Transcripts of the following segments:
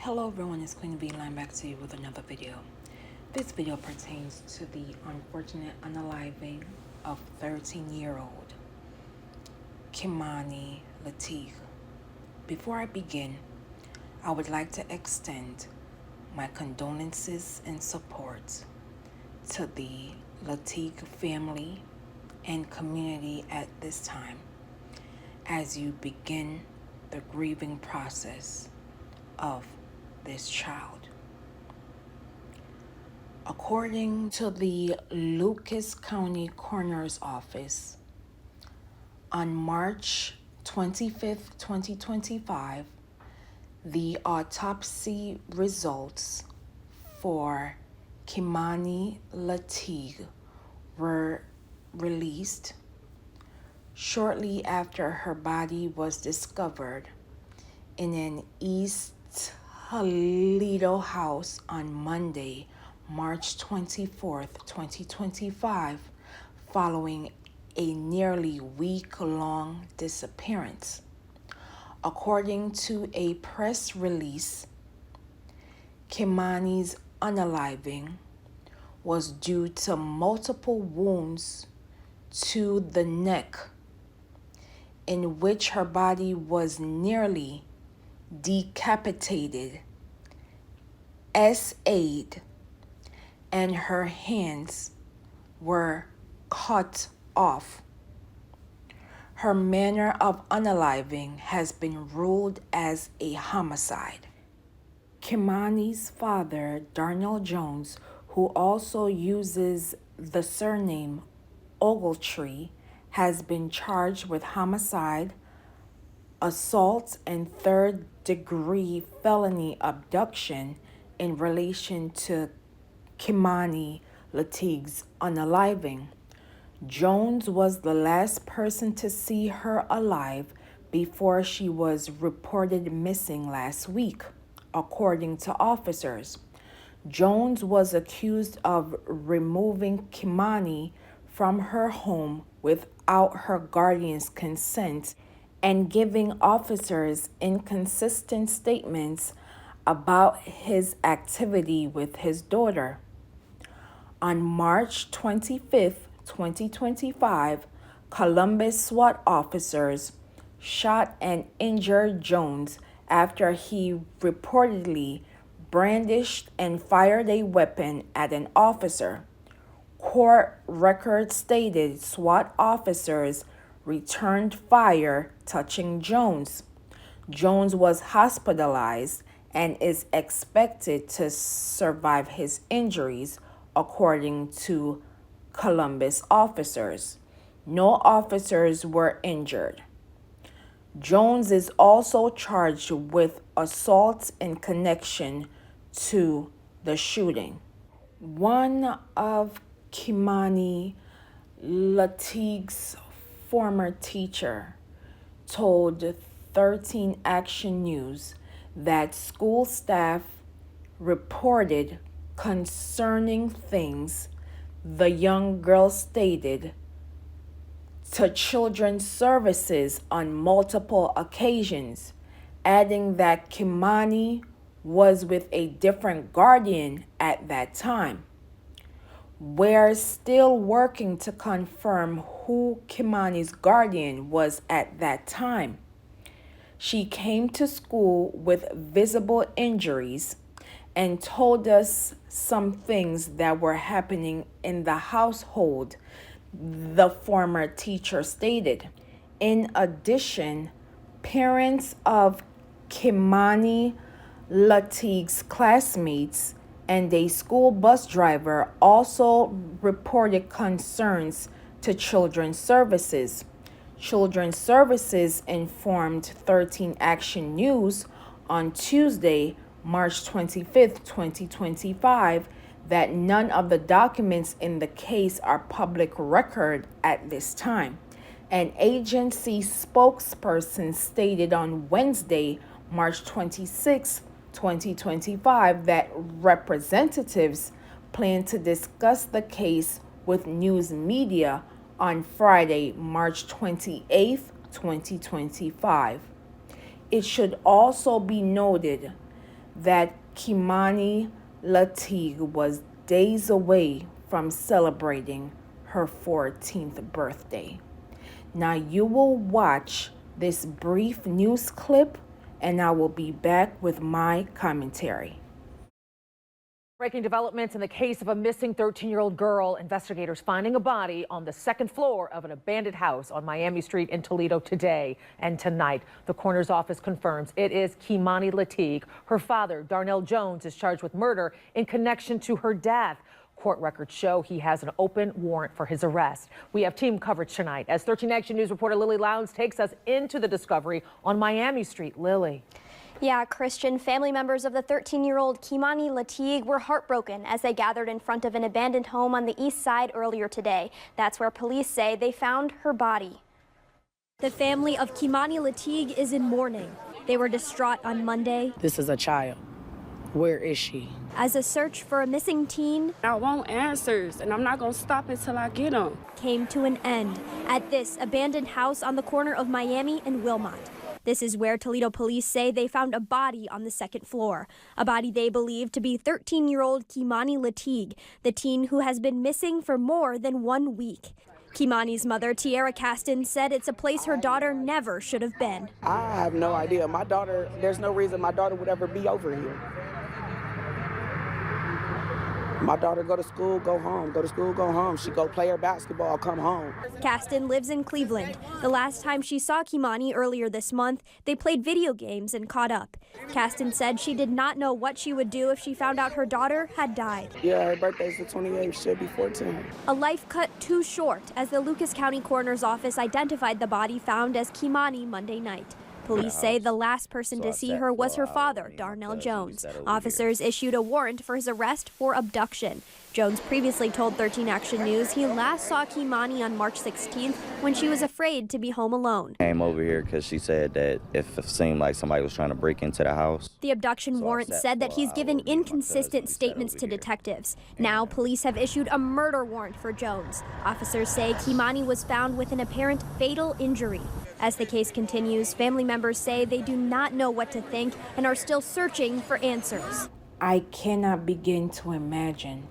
Hello everyone, it's Queen V Line back to you with another video. This video pertains to the unfortunate unaliving of 13-year-old Kei'Mani Latigue. Before I begin, I would like to extend my condolences and support to the Latigue family and community at this time as you begin the grieving process of this child. According to the Lucas County Coroner's Office, on March 25th, 2025, the autopsy results for Kei'Mani Latigue were released shortly after her body was discovered in an East Toledo house on Monday, March 24th, 2025, following a nearly week-long disappearance. According to a press release, Kei'Mani's unaliving was due to multiple wounds to the neck, in which her body was nearly decapitated, SA'd, and her hands were cut off. Her manner of unaliving has been ruled as a homicide. Kei'Mani's father, Darnell Jones, who also uses the surname Ogletree, has been charged with homicide, assault, and third-degree felony abduction in relation to Kei'Mani Latigue's unaliving. Jones was the last person to see her alive before she was reported missing last week, according to officers. Jones was accused of removing Kei'Mani from her home without her guardian's consent and giving officers inconsistent statements about his activity with his daughter. On March 25th, 2025, Columbus SWAT officers shot and injured Jones after he reportedly brandished and fired a weapon at an officer. Court records stated SWAT officers returned fire, touching Jones. Jones was hospitalized and is expected to survive his injuries, according to Columbus officers. No officers were injured. Jones is also charged with assault in connection to the shooting. One of Kei'Mani Latigue's former teacher told 13 Action News that school staff reported concerning things the young girl stated to Children's Services on multiple occasions, adding that Kei'Mani was with a different guardian at that time. We're still working to confirm who Kei'Mani's guardian was at that time. She came to school with visible injuries and told us some things that were happening in the household, the former teacher stated. In addition, parents of Kei'Mani Latigue's classmates and a school bus driver also reported concerns to Children's Services. Children's Services informed 13 Action News on Tuesday, March 25th, 2025, that none of the documents in the case are public record at this time. An agency spokesperson stated on Wednesday, March 26th, 2025, that representatives plan to discuss the case with news media on Friday, March 28th, 2025. It should also be noted that Kei'Mani Latigue was days away from celebrating her 14th birthday. Now you will watch this brief news clip and I will be back with my commentary. Breaking developments in the case of a missing 13-year-old girl. Investigators finding a body on the second floor of an abandoned house on Miami Street in Toledo today and tonight. The coroner's office confirms it is Kei'Mani Latigue. Her father, Darnell Jones, is charged with murder in connection to her death. Court records show he has an open warrant for his arrest. We have team coverage tonight as 13 Action News reporter Lily Lowndes takes us into the discovery on Miami Street. Lily. Yeah, Christian, family members of the 13-year-old Kei'Mani Latigue were heartbroken as they gathered in front of an abandoned home on the east side earlier today. That's where police say they found her body. The family of Kei'Mani Latigue is in mourning. They were distraught on Monday. This is a child. Where is she? As a search for a missing teen I want answers, and I'm not going to stop until I get them. came to an end at this abandoned house on the corner of Miami and Wilmot. This is where Toledo police say they found a body on the second floor, a body they believe to be 13-year-old Kei'Mani Latigue, the teen who has been missing for more than 1 week. Kei'Mani's mother, Tiara Caston, said it's a place her daughter never should have been. I have no idea. My daughter, there's no reason my daughter would ever be over here. My daughter go to school, go home, go to school, go home. She go play her basketball, come home. Caston lives in Cleveland. The last time she saw Kei'Mani earlier this month, they played video games and caught up. Caston said she did not know what she would do if she found out her daughter had died. Yeah, her birthday's the 28th, she'll be 14. A life cut too short as the Lucas County Coroner's Office identified the body found as Kei'Mani Monday night. Police say the last person to see her was her father, Darnell Jones. Officers issued a warrant for his arrest for abduction. Jones previously told 13 Action News he last saw Kei'Mani on March 16th when she was afraid to be home alone. Came over here because she said that if it seemed like somebody was trying to break into the house. The abduction warrant said that he's given inconsistent statements to detectives. Now police have issued a murder warrant for Jones. Officers say Kei'Mani was found with an apparent fatal injury. As the case continues, family members say they do not know what to think and are still searching for answers. I cannot begin to imagine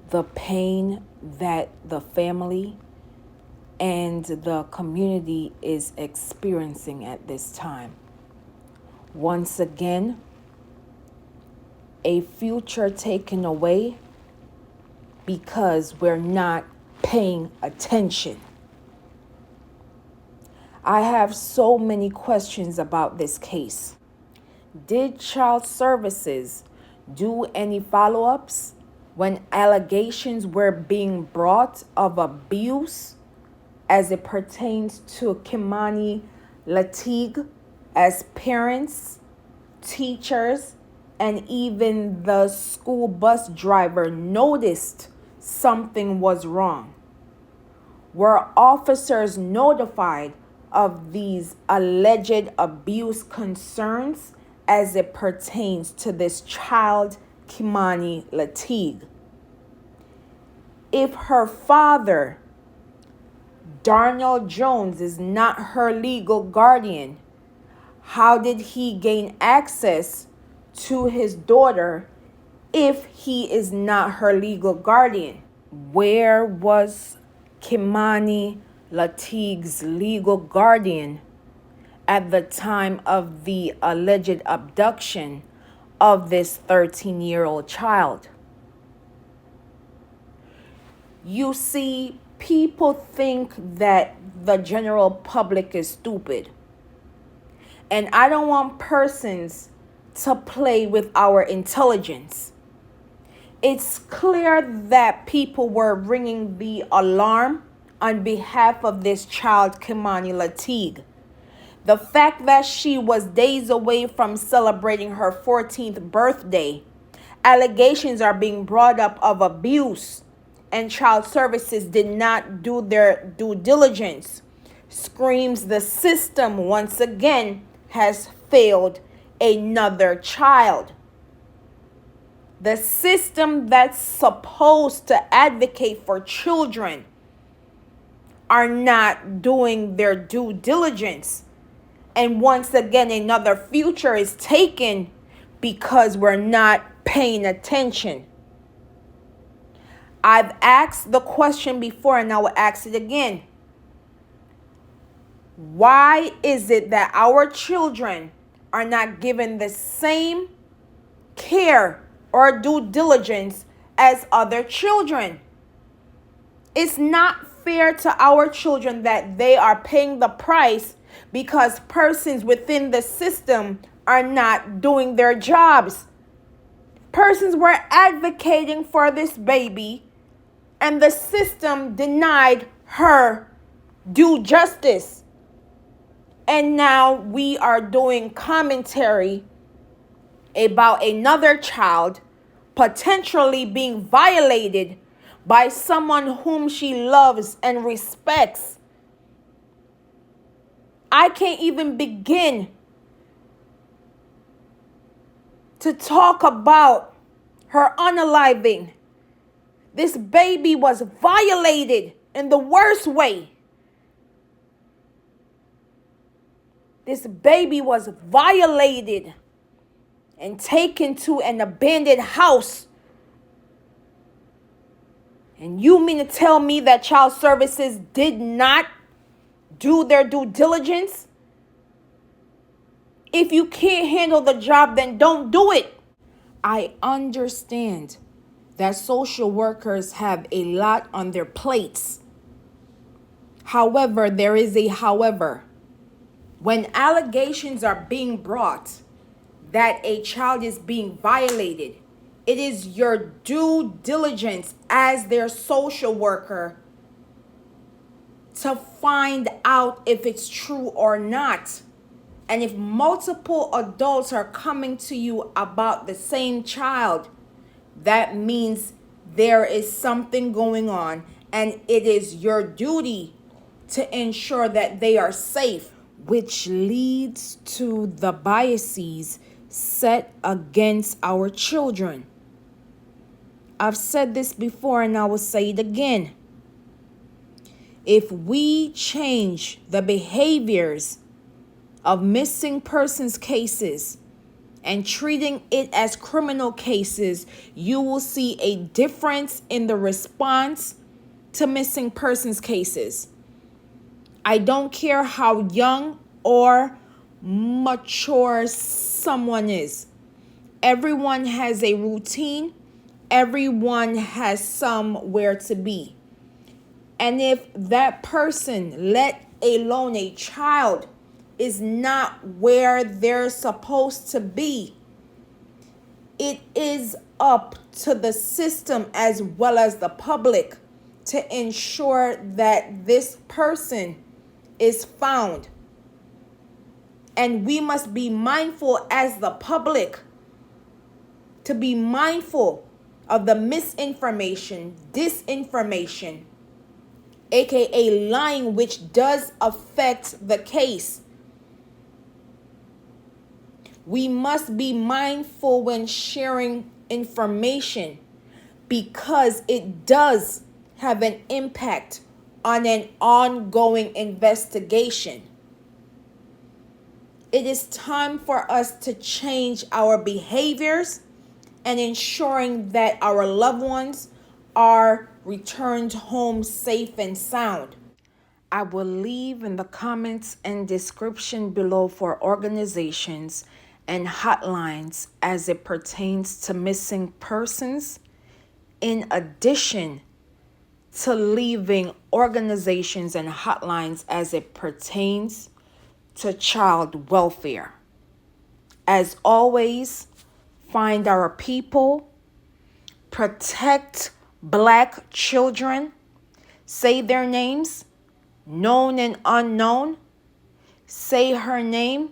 the pain that the family and the community is experiencing at this time. Once again, a future taken away because we're not paying attention. I have so many questions about this case. Did Child Services do any follow-ups when allegations were being brought of abuse as it pertains to Kei'Mani Latigue, as parents, teachers, and even the school bus driver noticed something was wrong? Were officers notified of these alleged abuse concerns as it pertains to this child, Kei'Mani Latigue? If her father, Darnell Jones, is not her legal guardian, how did he gain access to his daughter if he is not her legal guardian? Where was Kei'Mani Latigue's legal guardian at the time of the alleged abduction of this 13-year-old child? You see, people think that the general public is stupid. And I don't want persons to play with our intelligence. It's clear that people were ringing the alarm on behalf of this child, Kei'Mani Latigue. The fact that she was days away from celebrating her 14th birthday, allegations are being brought up of abuse, and Child Services did not do their due diligence, screams the system once again has failed another child. The system that's supposed to advocate for children are not doing their due diligence. And once again, another future is taken because we're not paying attention. I've asked the question before and I will ask it again. Why is it that our children are not given the same care or due diligence as other children? It's not fair to our children that they are paying the price because persons within the system are not doing their jobs. Persons were advocating for this baby, and the system denied her due justice. And now we are doing commentary about another child potentially being violated by someone whom she loves and respects. I can't even begin to talk about her unaliving. This baby was violated in the worst way. This baby was violated and taken to an abandoned house. And you mean to tell me that child services did not do their due diligence? If you can't handle the job, then don't do it. I understand that social workers have a lot on their plates. However, there is a however. When allegations are being brought that a child is being violated, it is your due diligence as their social worker to find out if it's true or not. And if multiple adults are coming to you about the same child, that means there is something going on, and it is your duty to ensure that they are safe, which leads to the biases set against our children. I've said this before and I will say it again. If we change the behaviors of missing persons cases and treating it as criminal cases, you will see a difference in the response to missing persons cases. I don't care how young or mature someone is. Everyone has a routine. Everyone has somewhere to be. And if that person, let alone a child, is not where they're supposed to be, it is up to the system as well as the public to ensure that this person is found. And we must be mindful as the public to be mindful of the misinformation, disinformation, aka lying, which does affect the case. We must be mindful when sharing information because it does have an impact on an ongoing investigation. It is time for us to change our behaviors and ensuring that our loved ones are returned home safe and sound. I will leave in the comments and description below for organizations and hotlines as it pertains to missing persons, in addition to leaving organizations and hotlines as it pertains to child welfare. As always, find our people, protect Black children, say their names, known and unknown. Say her name,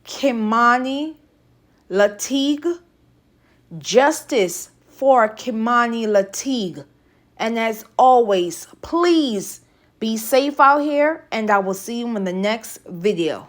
Kei'Mani Latigue. Justice for Kei'Mani Latigue. And as always, please be safe out here, and I will see you in the next video.